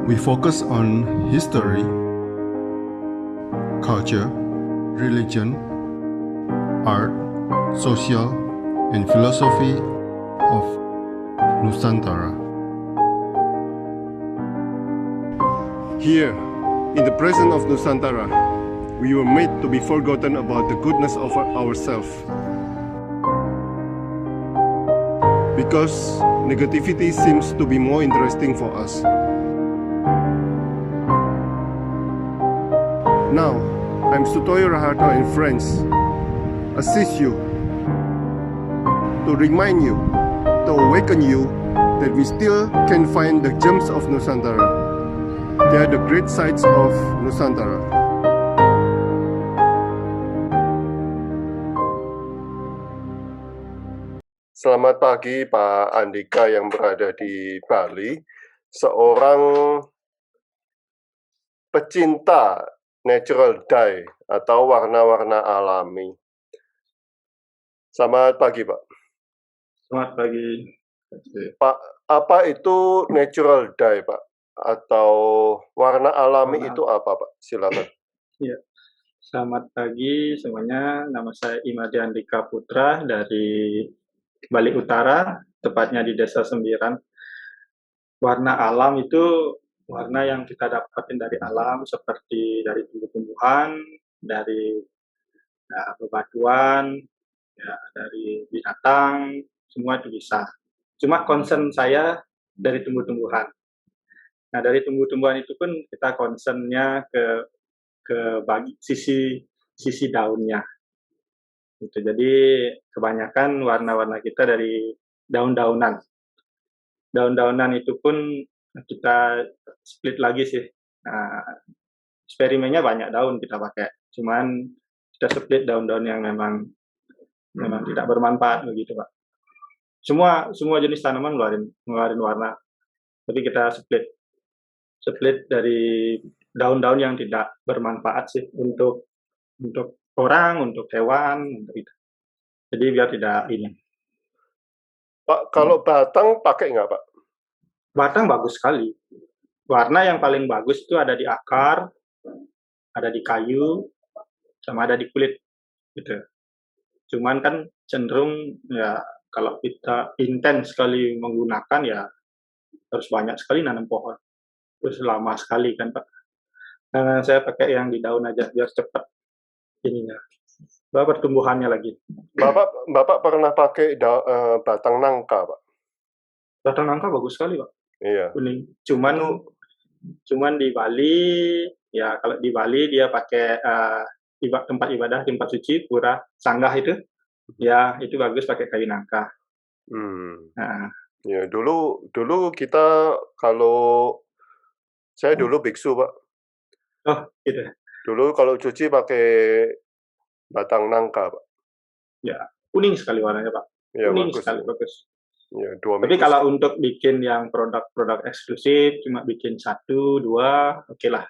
We focus on history, culture, religion, art, social, and philosophy of Nusantara. Here, in the presence of Nusantara, we were made to be forgotten about the goodness of ourselves. Because negativity seems to be more interesting for us. Now, I'm Sutoyo Raharto and friends, assist you, to remind you, to awaken you that we still can find the gems of Nusantara. They are the great sights of Nusantara. Selamat pagi Pak Andika yang berada di Bali, seorang pecinta natural dye atau warna-warna alami. Selamat pagi Pak. Selamat pagi. Pak, apa itu natural dye Pak? Atau warna alami itu apa Pak? Silakan. Ya, selamat pagi semuanya. Nama saya Imadi Andika Putra dari Bali Utara, tepatnya di Desa Sembiran. Warna alam itu warna yang kita dapatin dari alam, seperti dari tumbuh-tumbuhan, dari bebatuan, ya, dari binatang, semua itu bisa. Cuma concern saya dari tumbuh-tumbuhan. Nah, dari tumbuh-tumbuhan itu pun kita concernnya ke sisi daunnya. Gitu. Jadi kebanyakan warna-warna kita dari daun-daunan. Daun-daunan itu pun kita split lagi sih. Nah, eksperimennya banyak daun kita pakai. Cuman kita split daun-daun yang memang tidak bermanfaat begitu, Pak. Semua jenis tanaman ngeluarin warna. Tapi kita split dari daun-daun yang tidak bermanfaat sih untuk orang, untuk hewan, untuk itu. Jadi biar tidak ini. Pak, kalau batang pakai nggak Pak? Batang bagus sekali. Warna yang paling bagus itu ada di akar, ada di kayu, sama ada di kulit. Gitu. Cuman kan cenderung ya kalau kita intens sekali menggunakan ya harus banyak sekali nanam pohon. Terus lama sekali kan Pak. Nah, saya pakai yang di daun aja biar cepat ininya. Pertumbuhannya lagi. Bapak pernah pakai batang nangka Pak? Batang nangka bagus sekali Pak. Iya. Kuning. Cuman di Bali ya, kalau di Bali dia pakai tempat ibadah, tempat suci, pura, sanggah itu, ya itu bagus pakai kayu nangka. Nah. Ya dulu kita saya dulu biksu Pak. Oh gitu. Dulu kalau cuci pakai batang nangka Pak. Ya kuning sekali warnanya Pak. Ya, kuning bagus. sekali bagus. Ya, tapi kalau untuk bikin yang produk-produk eksklusif cuma bikin 1, 2, oke lah.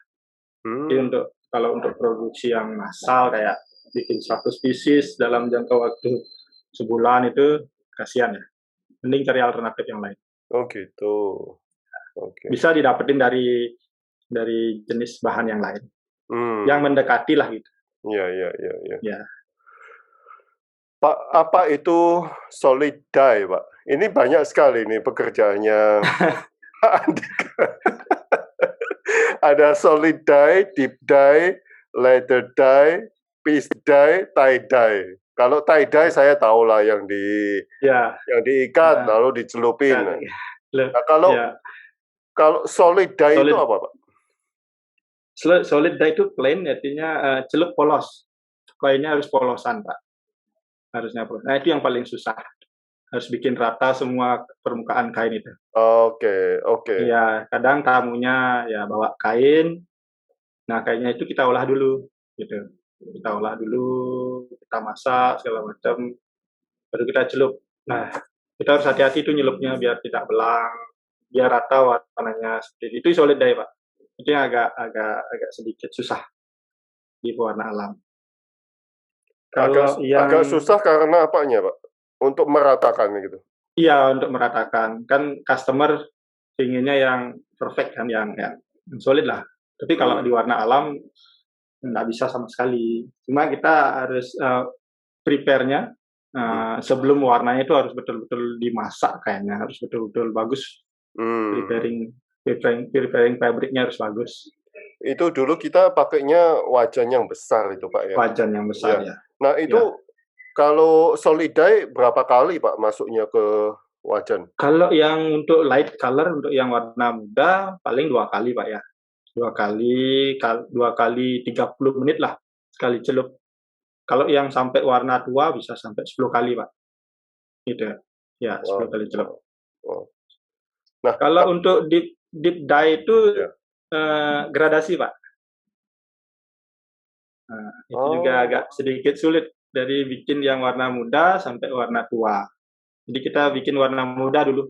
Jadi kalau untuk produksi yang massal kayak bikin 100 pieces dalam jangka waktu sebulan itu kasihan ya. Mending cari alternatif yang lain. Oh gitu. Oke. Bisa didapetin dari jenis bahan yang lain. Yang mendekati lah gitu. Iya. Ya. Pak, apa itu solid dye, Pak? Ini banyak sekali nih pekerjaannya Pak Andika. Ada solid dye, deep dye, leather dye, piece dye, tie dye. Kalau tie dye saya tahu lah yang diikat lalu dicelupin. Nah, kalau solid dye itu apa, Pak? Solid dye itu plain, artinya celup polos. Kainnya harus polosan, Pak. Harusnya polos. Nah, itu yang paling susah. Harus bikin rata semua permukaan kain itu. Oke. Ya, kadang tamunya ya bawa kain. Nah, kainnya itu kita olah dulu, gitu. Kita olah dulu, kita masak segala macam, baru kita celup. Nah, kita harus hati-hati itu nyelupnya biar tidak belang, biar rata warnanya seperti itu. Solid dye, Pak. Itu yang agak sedikit susah di warna alam. Agak susah karena apanya, Pak? Untuk meratakan gitu. Iya, untuk meratakan. Kan customer inginnya yang perfect kan, yang solid lah. Tapi kalau di warna alam nggak bisa sama sekali. Cuma kita harus prepare-nya sebelum warnanya itu harus betul-betul dimasak kayaknya, harus betul-betul bagus. Hmm. Preparing fabriknya harus bagus. Itu dulu kita pakainya wajan yang besar itu Pak ya. Wajan yang besar ya. Nah itu kalau solid dye berapa kali Pak masuknya ke wajan? Kalau yang untuk light color, untuk yang warna muda paling 2 kali Pak ya. 2 kali 30 menit lah sekali celup. Kalau yang sampai warna tua bisa sampai 10 kali Pak. Gitu ya, 10 kali celup. Nah, kalau untuk deep dye itu gradasi Pak. Nah, itu juga agak sedikit sulit dari bikin yang warna muda sampai warna tua. Jadi kita bikin warna muda dulu.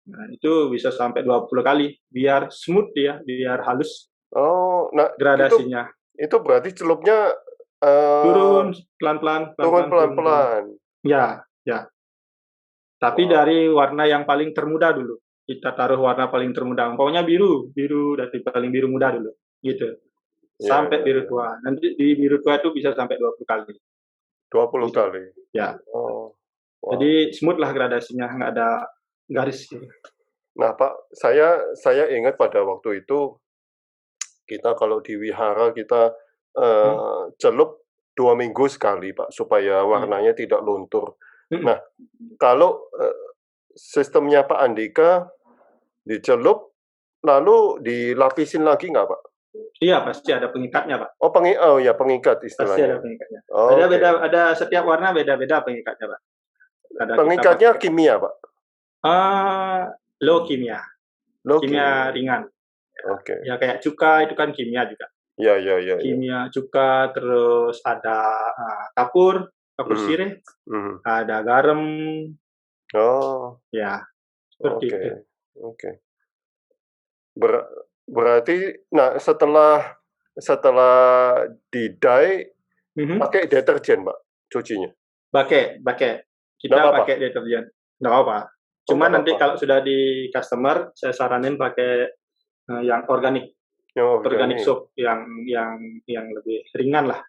Nah, itu bisa sampai 20 kali biar smooth ya, biar halus. Nah gradasinya. Itu berarti celupnya turun pelan-pelan. Turun pelan-pelan. Ya. Tapi dari warna yang paling termuda dulu. Kita taruh warna paling termuda. Pokoknya biru dari paling biru muda dulu. Gitu. Sampai biru tua. Nanti di biru tua itu bisa sampai 20 kali. 20 kali? Ya. Jadi smooth lah gradasinya, nggak ada garis. Nah Pak, saya ingat pada waktu itu, kita kalau di wihara kita celup 2 minggu sekali Pak, supaya warnanya tidak luntur. Nah, kalau sistemnya Pak Andika dicelup, lalu dilapisin lagi nggak Pak? Iya, pasti ada pengikatnya Pak. Oh ya, pengikat istilahnya. Pasti ada pengikatnya. Beda-beda, ada setiap warna beda-beda pengikatnya Pak. Pengikatnya kimia Pak? Low kimia. Kimia ringan. Ya kayak cuka itu kan kimia juga. Ya. Kimia, cuka, terus ada kapur sirih, ada garam. Ya, seperti itu. Oke. Berarti, nah setelah di-dye, pakai deterjen Pak, cucinya? Pakai. Kita pakai deterjen. Nggak apa-apa. Cuma nanti kalau sudah di customer, saya saranin pakai yang organik. Organic soap yang lebih ringan lah.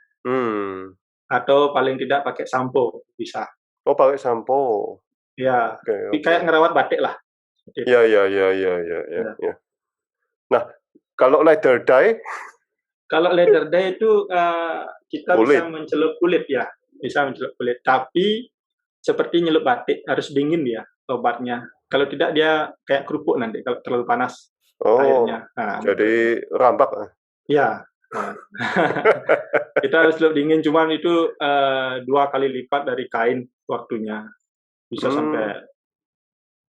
Atau paling tidak pakai sampo bisa. Oh, pakai sampo. Ya, kayak ngerawat batik lah. Ya. Nah, kalau leather dye? Kalau leather dye itu kita bisa mencelup kulit ya. Bisa mencelup kulit. Tapi seperti nyelup batik, harus dingin dia obatnya. Kalau tidak dia kayak kerupuk nanti kalau terlalu panas airnya. Jadi rampak? Ya. Kita harus celup dingin, cuman itu 2 kali lipat dari kain waktunya. Bisa sampai,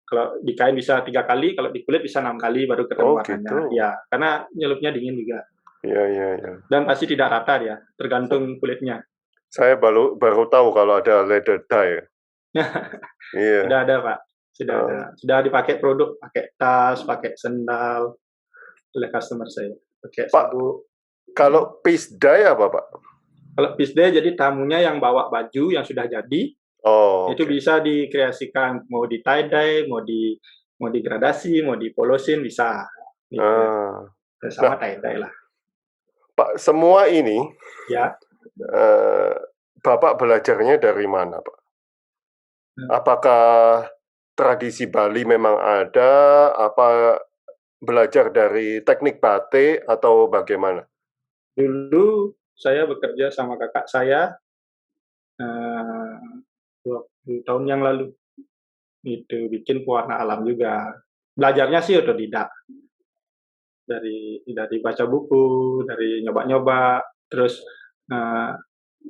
kalau di kain bisa 3 kali, kalau di kulit bisa 6 kali baru ketemu warnanya. Gitu. Ya, karena nyelupnya dingin juga. Iya. Dan pasti tidak rata dia, tergantung kulitnya. Saya baru tahu kalau ada leather dye. Iya. Sudah ada Pak, sudah ada. Sudah dipakai produk, pakai tas, pakai sendal oleh customer saya. Pakai sabuk. Kalau piece dye apa Pak? Kalau piece dye jadi tamunya yang bawa baju yang sudah jadi. Itu bisa dikreasikan, mau di tie dye, mau digradasi, mau dipolosin bisa. Gitu. Sama tie dye lah. Pak, semua ini ya. Bapak belajarnya dari mana Pak? Apakah tradisi Bali memang ada? Apa belajar dari teknik batik atau bagaimana? Dulu saya bekerja sama kakak saya 20 tahun yang lalu. Itu bikin pewarna alam juga. Belajarnya sih otodidak. Dari baca buku, dari nyoba-nyoba, terus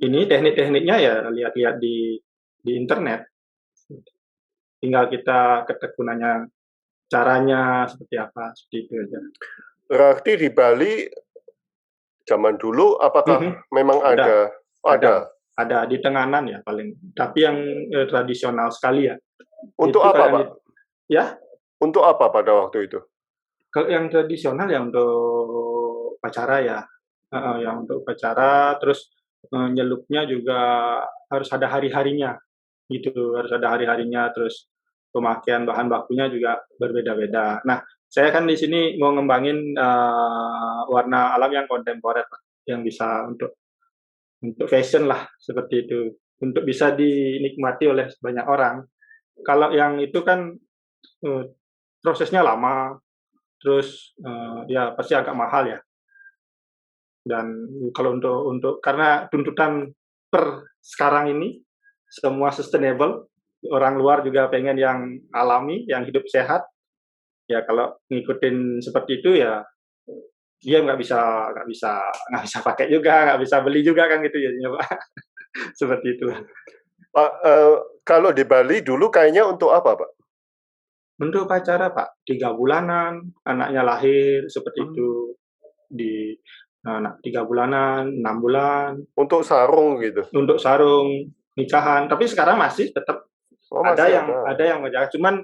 ini teknik-tekniknya ya lihat-lihat di internet. Tinggal kita ketekunannya, caranya seperti apa, seperti itu aja. Berarti di Bali zaman dulu apakah memang ada? Ada di Tenganan ya paling. Tapi yang tradisional sekali ya. Untuk apa Pak? Ya? Untuk apa pada waktu itu? Kalau yang tradisional ya untuk upacara ya. Yang untuk upacara, terus nyelupnya juga harus ada hari-harinya. Gitu, harus ada hari-harinya, terus pemakaian bahan bakunya juga berbeda-beda. Nah, saya kan di sini mau ngembangin warna alam yang kontemporer, Pak, yang bisa untuk fashion lah seperti itu, untuk bisa dinikmati oleh banyak orang. Kalau yang itu kan eh, prosesnya lama, terus ya pasti agak mahal ya. Dan kalau untuk karena tuntutan per sekarang ini semua sustainable, orang luar juga pengen yang alami, yang hidup sehat. Ya kalau ngikutin seperti itu ya dia nggak bisa pakai juga, nggak bisa beli juga kan gitu ya, Pak. Seperti itu. Pak, kalau di Bali dulu kayaknya untuk apa, Pak? Untuk upacara, Pak, 3 bulanan, anaknya lahir, seperti Hmm. itu. Di anak 3 bulanan, 6 bulan, Untuk sarung gitu. untuk sarung, nikahan. Tapi sekarang masih tetap Oh, ada masih yang menjaga. Cuman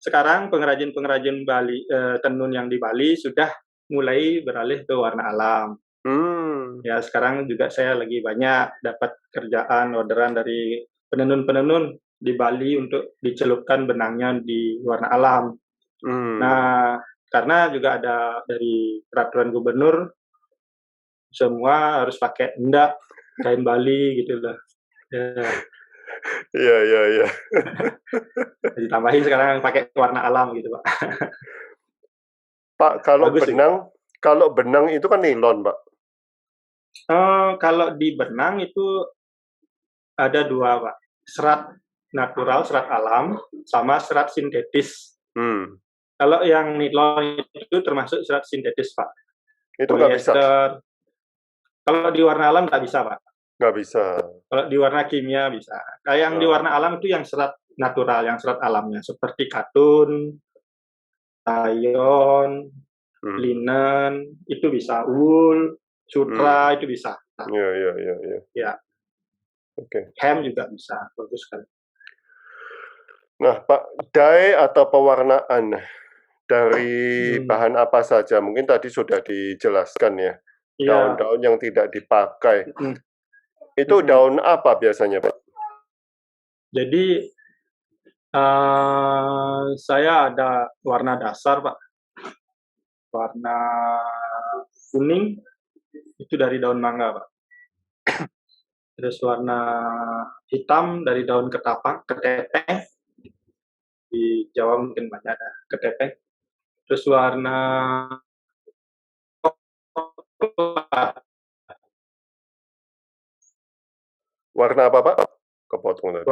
sekarang pengrajin-pengrajin Bali, tenun yang di Bali sudah mulai beralih ke warna alam. Hmm. Ya, sekarang juga saya lagi banyak dapat kerjaan orderan dari penenun-penenun di Bali untuk dicelupkan benangnya di warna alam. Hmm. Nah, karena juga ada dari peraturan gubernur semua harus pakai endak kain Bali gitu loh. Ya, Iya, iya, iya. ditambahin sekarang pakai warna alam gitu, Pak. Pak, Bagus sih. kalau benang itu kan nilon, Pak. Kalau di benang itu ada 2, Pak. Serat natural, serat alam, sama serat sintetis. Hmm. Kalau yang nilon itu termasuk serat sintetis, Pak. Itu nggak bisa. Polyester. Kalau di warna alam nggak bisa, Pak. Nggak bisa. Kalau di warna kimia bisa. Kayak yang di warna alam itu yang serat natural, yang serat alamnya, seperti katun, rayon, Hmm. linen, itu bisa. Wool, sutra, itu bisa. Iya, iya, iya, iya. Ya, Oke. hem juga bisa. Bagus sekali. Nah, Pak, dye atau pewarnaan dari bahan apa saja? Mungkin tadi sudah dijelaskan ya. Iya. Daun-daun yang tidak dipakai. Mm. Itu daun apa biasanya, Pak? Jadi saya ada warna dasar, Pak. Warna kuning itu dari daun mangga, Pak. Terus warna hitam dari daun ketepeng. Di Jawa mungkin banyak ada ketepeng. Terus warna Warna apa, Pak? Kepotong tadi.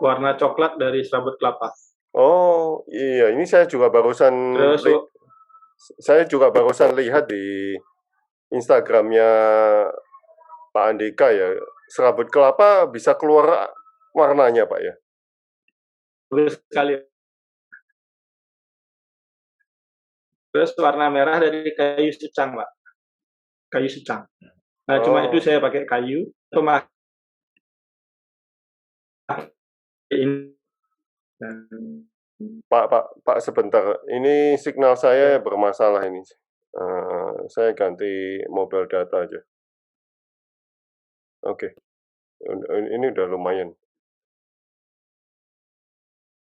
warna coklat dari serabut kelapa. Oh, iya. Ini saya juga barusan lihat di Instagramnya Pak Andika ya. Serabut kelapa bisa keluar warnanya, Pak ya? Bagus sekali. Terus warna merah dari kayu secang, Pak. Kayu secang. Nah, cuma itu saya pakai kayu. Pak, sebentar. Ini signal saya bermasalah ini. Saya ganti mobile data aja. Oke. Ini udah lumayan.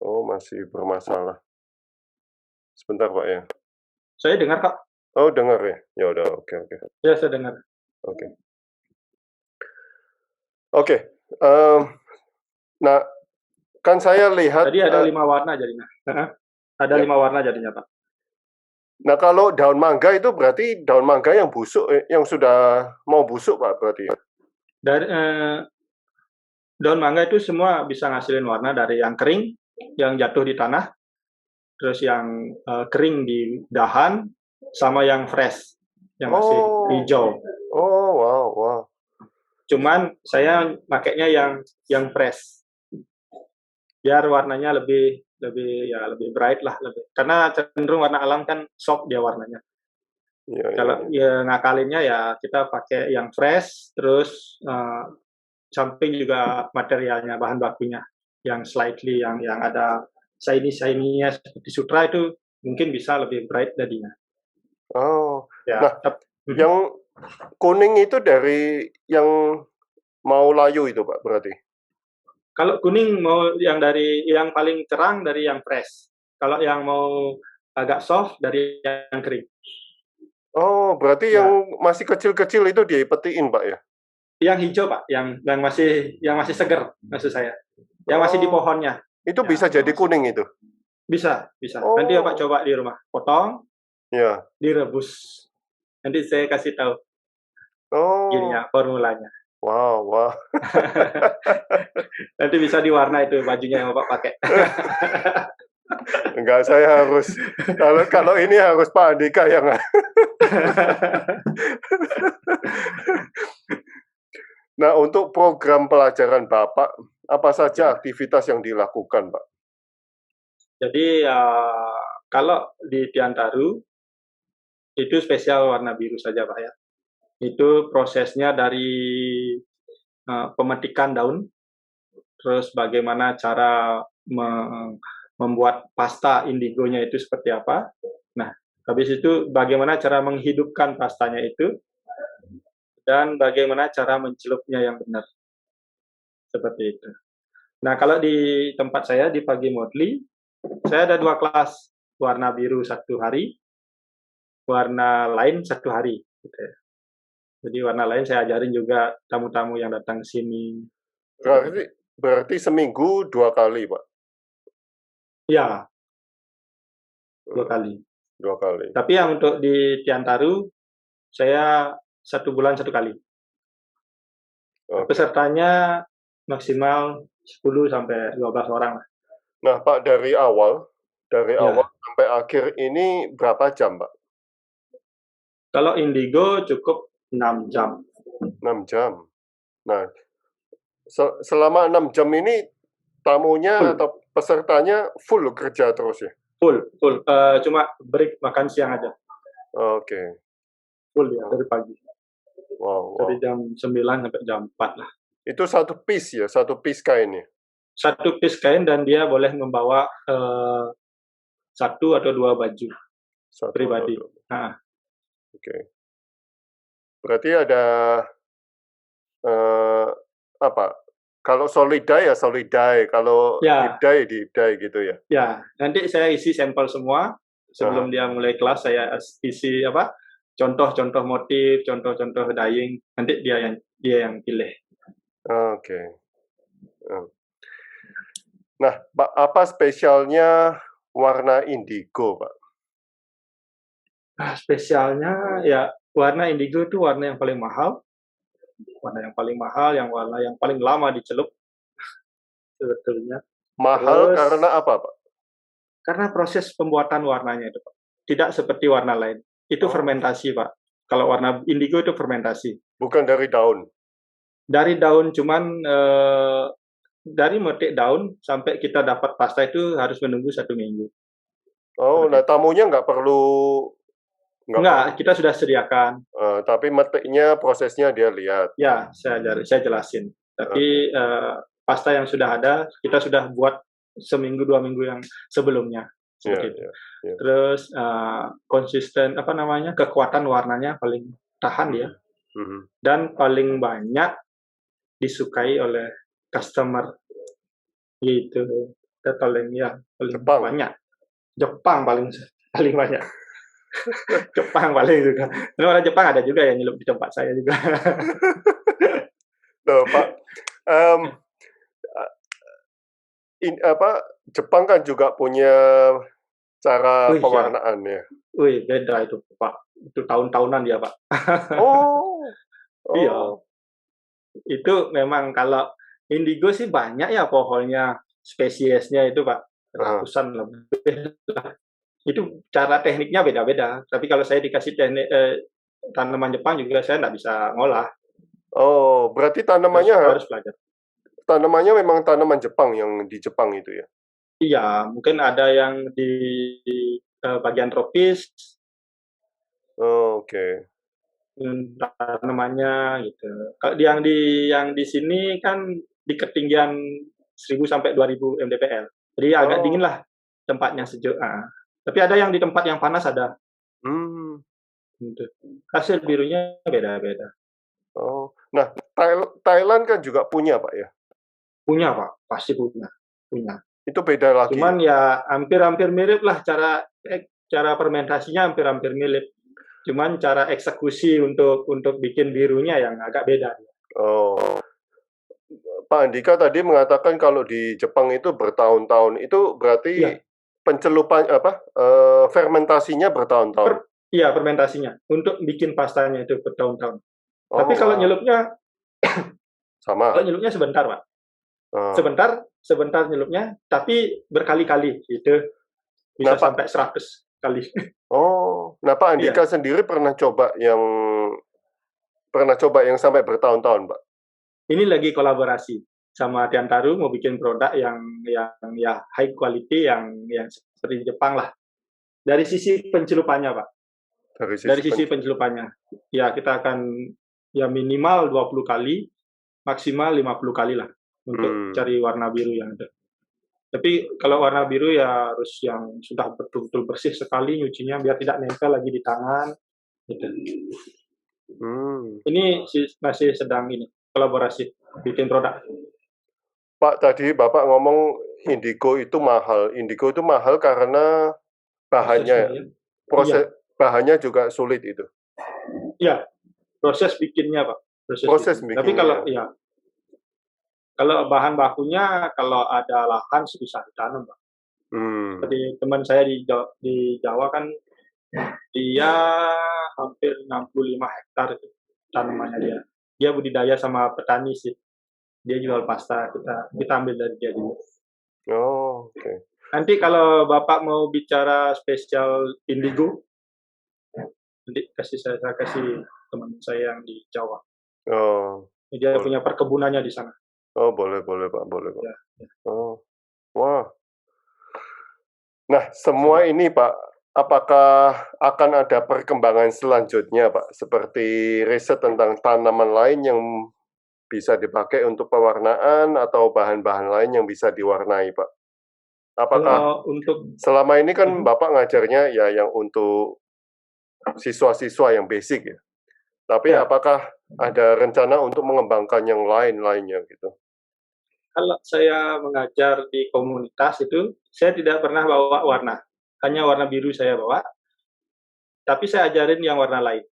Oh, masih bermasalah. Sebentar, Pak ya. Saya dengar, Kak. Oh, dengar ya? Ya udah, oke. Ya, saya dengar. Oke. Nah, kan saya lihat Tadi ada 5 warna jadinya. Ada 5 warna jadinya, Pak. Nah, kalau daun mangga itu berarti daun mangga yang busuk, yang sudah mau busuk, Pak, berarti ya? Dari daun mangga itu semua bisa ngasilin warna dari yang kering, yang jatuh di tanah, terus yang kering di dahan, sama yang fresh, yang masih hijau. Oh, wow. Cuman saya pakainya yang fresh, biar warnanya lebih bright lah, karena cenderung warna alam kan soft dia warnanya. Kalau ya ngakalinnya ya kita pakai yang fresh, terus samping juga materialnya, bahan bakunya yang slightly yang ada shiny-nya seperti sutra itu mungkin bisa lebih bright jadinya. Oh. Ya. Nah, yang kuning itu dari yang mau layu itu, Pak, berarti? Kalau kuning mau yang paling cerang dari yang fresh. Kalau yang mau agak soft dari yang kering. Oh, berarti Ya, yang masih kecil-kecil itu dipetiin, Pak, ya? yang hijau Pak, yang masih seger maksud saya. Yang masih di Oh, pohonnya. itu Ya, bisa yang jadi masih. kuning itu? Bisa, bisa. Nanti Bapak Oh, coba di rumah, potong, ya. direbus. Nanti saya kasih tahu Oh, gininya, formulanya. wow, wow. Nanti bisa diwarna itu bajunya yang Bapak pakai. Enggak, saya harus kalau kalau ini harus Pak Andika yang Nah, untuk program pelajaran Bapak, apa saja Ya. aktivitas yang dilakukan, Pak? Jadi kalau di Tiantaru itu spesial warna biru saja Pak ya. Itu prosesnya dari pemetikan daun, terus bagaimana cara membuat pasta indigonya itu seperti apa. Nah, habis itu bagaimana cara menghidupkan pastanya itu, dan bagaimana cara mencelupnya yang benar, seperti itu. Nah, kalau di tempat saya di Pagi Modli, saya ada 2 kelas, warna biru 1 hari, warna lain 1 hari, gitu ya. Jadi warna lain saya ajarin juga tamu-tamu yang datang ke sini, seperti Berarti itu. berarti seminggu 2 kali, Pak? Iya, 2 Eee, kali. 2 kali. Tapi yang untuk di Tiantaru, saya 1 bulan 1 kali. Oke. Pesertanya maksimal 10 sampai 12 orang lah. Nah, Pak, dari awal Ya, sampai akhir ini berapa jam, Pak? kalau indigo cukup 6 jam. 6 jam. Nah, selama 6 jam ini tamunya Full, atau pesertanya full kerja terus ya? full, full. Cuma break makan siang aja. Oke. Full ya, Oh, dari pagi. wow, Dari wow. jam 9 sampai jam 4 lah. Itu satu piece ya, satu piece kain ya? 1 piece kain dan dia boleh membawa 1 atau 2 baju Satu atau pribadi. 2. Nah, Oke. Berarti ada, eee, apa, kalau solidai ya solidai, kalau ya, deep dive gitu ya? ya. Nanti saya isi sampel semua Heeh. sebelum dia mulai kelas. Saya isi apa? Contoh-contoh motif, contoh-contoh dyeing. Nanti dia yang pilih. Oke. Eee, nah, Pak, apa spesialnya warna indigo, Pak? Spesialnya ya warna indigo itu warna yang paling mahal, yang warna yang paling lama dicelup sebetulnya. Mahal Terus karena apa, Pak? karena proses pembuatan warnanya itu, Pak. Tidak seperti warna lain. Itu Oh, fermentasi, Pak. Kalau warna indigo itu fermentasi. bukan dari daun? Dari daun cuman dari metik daun sampai kita dapat pasta itu harus menunggu 1 minggu. Oh, Seperti nah itu. tamunya nggak Enggak, perlu, kita sudah sediakan. tapi metiknya prosesnya dia lihat? Ya, saya jelasin. Oke. Tapi pasta yang sudah ada kita sudah buat seminggu 2 minggu yang sebelumnya, Iya, seperti itu. iya, iya. Terus konsisten apa namanya, kekuatan warnanya paling tahan dia, Mhm, mhm. dan paling banyak disukai oleh customer, gitu. Itu paling Jepang? banyak. Jepang paling paling banyak. Jepang paling suka. Tapi orang Jepang ada juga yang nyelup di tempat saya juga. Loh, Pak, mmm, apa, Jepang kan juga punya cara Wih ya, pewarnaan ya? wih beda itu Pak. Itu tahun-tahunan dia Pak. Oh, Iya, oh, itu memang kalau indigo sih banyak ya pohonnya, spesiesnya itu Pak, heeh. ratusan lebih lah. Itu cara tekniknya beda-beda, tapi kalau saya dikasih teknik tanaman Jepang juga saya nggak bisa ngolah, Oh, berarti harus tanamannya harus belajar. tanamannya memang tanaman Jepang yang di Jepang itu ya? Iya, mungkin ada yang di bagian tropis, Oke. tanamannya gitu. Kalau yang di sini kan di ketinggian 1.000 sampai 2.000 mdpl. Jadi agak dingin Oh, lah tempatnya sejuk. Tapi ada yang di tempat yang panas ada. mmm, Gitu. Hasil birunya beda-beda. oh. Nah, Thailand kan juga punya, Pak, ya? Punya Pak, pasti punya. Punya. Itu beda lagi. Cuman ya hampir-hampir mirip lah cara fermentasinya hampir-hampir mirip. Cuman cara eksekusi untuk bikin birunya yang agak beda. Oh. Pak Andika tadi mengatakan kalau di Jepang itu bertahun-tahun. Itu berarti Iya. pencelupan fermentasinya bertahun-tahun. Iya, fermentasinya untuk bikin pastanya itu bertahun-tahun. Oh, Tapi kalau wow. nyelupnya Sama. kalau nyelupnya sebentar, Pak. Oh. Sebentar nyelupnya, tapi berkali-kali gitu. Bisa Nah, Pak- sampai 100 kali. Oh, nah Pak Andika sendiri pernah coba yang sampai bertahun-tahun, Pak? Ini lagi kolaborasi sama Tiantaru mau bikin produk yang ya high quality yang seperti Jepang lah. Dari sisi pencelupannya, Pak. Dari sisi pencelupannya. Ya, kita akan ya minimal 20 kali, maksimal 50 kali lah untuk cari warna biru yang ada. Tapi kalau warna biru ya harus yang sudah betul-betul bersih sekali nyucinya biar tidak nempel lagi di tangan. Gitu. Ini masih sedang kolaborasi bikin produk. Pak, tadi Bapak ngomong indigo itu mahal. Indigo itu mahal karena bahannya, bahannya juga sulit itu. Iya, proses bikinnya Pak. Proses bikinnya. Tapi kalau bahan bakunya, kalau ada lahan bisa ditanam Pak. Seperti teman saya di Jawa kan, dia hampir 65 hektar itu tanamannya dia. Dia budidaya sama petani sih. Dia jual pasta, kita ambil dari dia juga. Oh, oke. Nanti kalau Bapak mau bicara spesial indigo, nanti saya kasih teman saya yang di Jawa. Oh. Dia punya perkebunannya di sana. Oh, boleh Pak, boleh Pak. Ya. Oh, wah. Nah, semua ini Pak, apakah akan ada perkembangan selanjutnya Pak? Seperti riset tentang tanaman lain yang bisa dipakai untuk pewarnaan atau bahan-bahan lain yang bisa diwarnai Pak? Apakah selama ini kan Bapak ngajarnya ya yang untuk siswa-siswa yang basic ya. Tapi apakah ada rencana untuk mengembangkan yang lain-lainnya gitu? Kalau saya mengajar di komunitas itu, saya tidak pernah bawa warna. Hanya warna biru saya bawa. Tapi saya ajarin yang warna lain.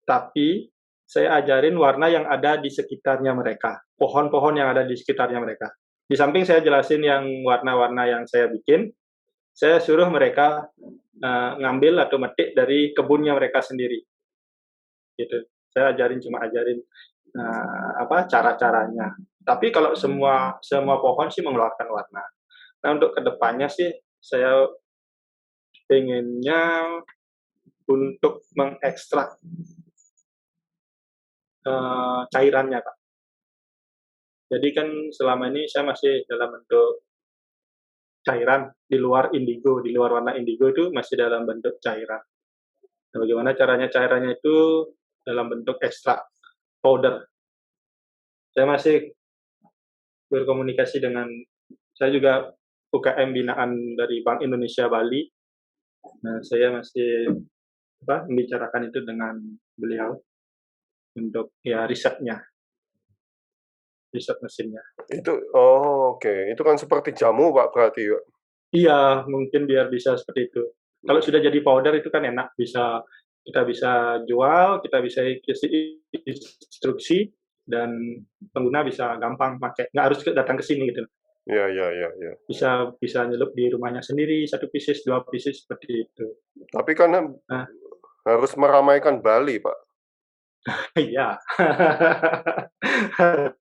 Tapi saya ajarin warna yang ada di sekitarnya mereka. Pohon-pohon yang ada di sekitarnya mereka. Di samping saya jelasin yang warna-warna yang saya bikin, saya suruh mereka ngambil atau metik dari kebunnya mereka sendiri. Gitu. Saya cuma ajarin cara-caranya. Tapi kalau semua pohon sih mengeluarkan warna. Nah, untuk kedepannya sih saya pengennya untuk mengekstrak cairannya, Pak. Jadi kan selama ini saya masih dalam bentuk cairan di luar indigo, di luar warna indigo itu masih dalam bentuk cairan. Nah, bagaimana caranya cairannya itu dalam bentuk ekstrak powder. Saya masih berkomunikasi dengan, saya juga UKM binaan dari Bank Indonesia Bali. Nah, saya masih membicarakan itu dengan beliau untuk risetnya, riset mesinnya. Itu oke. Itu kan seperti jamu Pak berarti ya? Iya, mungkin biar bisa seperti itu. Kalau sudah jadi powder itu kan enak, kita bisa jual, kita bisa kasih instruksi, dan pengguna bisa gampang pakai, nggak harus datang ke sini gitu. Iya. Bisa nyelup di rumahnya sendiri, 1 pieces, 2 pieces seperti itu. Tapi kan harus meramaikan Bali, Pak. Iya.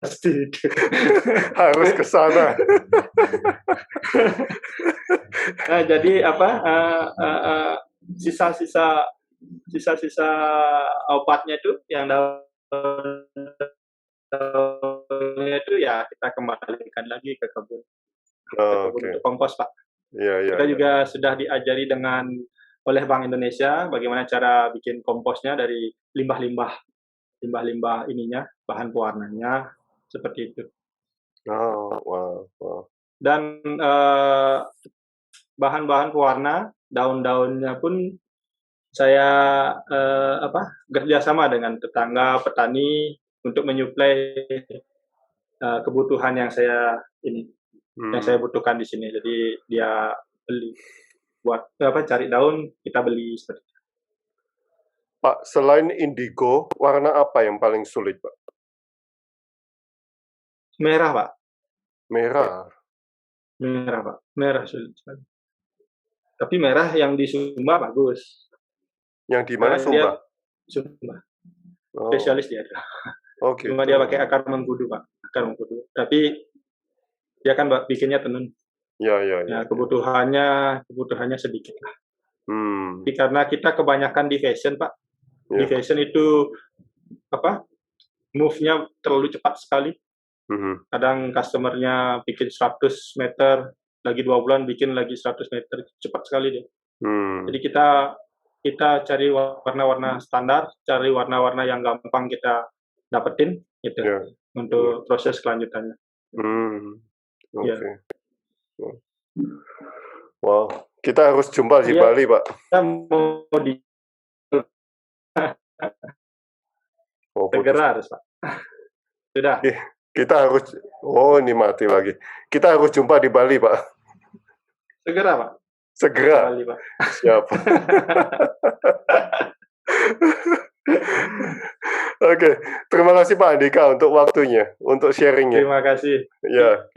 Pasti. Harus ke sana. Nah, jadi sisa-sisa obatnya itu yang daunnya itu ya kita kembalikan lagi ke kebun. Untuk kompos, Pak. Kita juga sudah diajari oleh Bank Indonesia bagaimana cara bikin komposnya dari limbah-limbah ininya, bahan pewarnanya, seperti itu. Wow. Dan bahan-bahan pewarna, daun-daunnya pun saya kerjasama dengan tetangga petani untuk menyuplai kebutuhan yang saya butuhkan di sini. Jadi dia beli buat cari daun, kita beli seperti itu. Pak, selain indigo, warna apa yang paling sulit, Pak? Merah, Pak. Merah. Merah, Pak. Merah sulit sekali. Tapi merah yang di Sumba bagus. Yang di mana, Dia Sumba? Sumba. Oh. Spesialis dia. Oh, gitu. Cuma dia pakai akar mengkudu, Pak. Akar mengkudu. Tapi dia kan bikinnya tenun. Ya. Kebutuhannya sedikit lah. Tapi karena kita kebanyakan di fashion, Pak. Di fashion itu move-nya terlalu cepat sekali. Kadang customer-nya bikin 100 meter, lagi 2 bulan bikin lagi 100 meter, cepat sekali dia. Jadi kita cari warna-warna standar, cari warna-warna yang gampang kita dapetin gitu untuk proses kelanjutannya. Oke. Wow, kita harus jumpa di Bali, Pak. Kita mau di segera harus, Pak. Sudah. Kita harus, ini mati lagi. Kita harus jumpa di Bali, Pak. Segera, Pak. Segera. Bali, Pak. Siap. Oke, terima kasih Pak Andika untuk waktunya, untuk sharingnya. Terima kasih. Ya.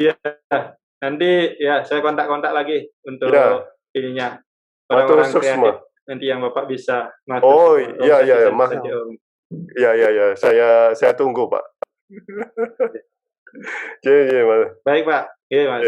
Nanti saya kontak-kontak lagi untuk ininya. Matur Orang-orang kreatif suksma. nanti yang Bapak bisa. Iya. Saya tunggu, Pak. Mas. Baik, Pak. Iya, Mas.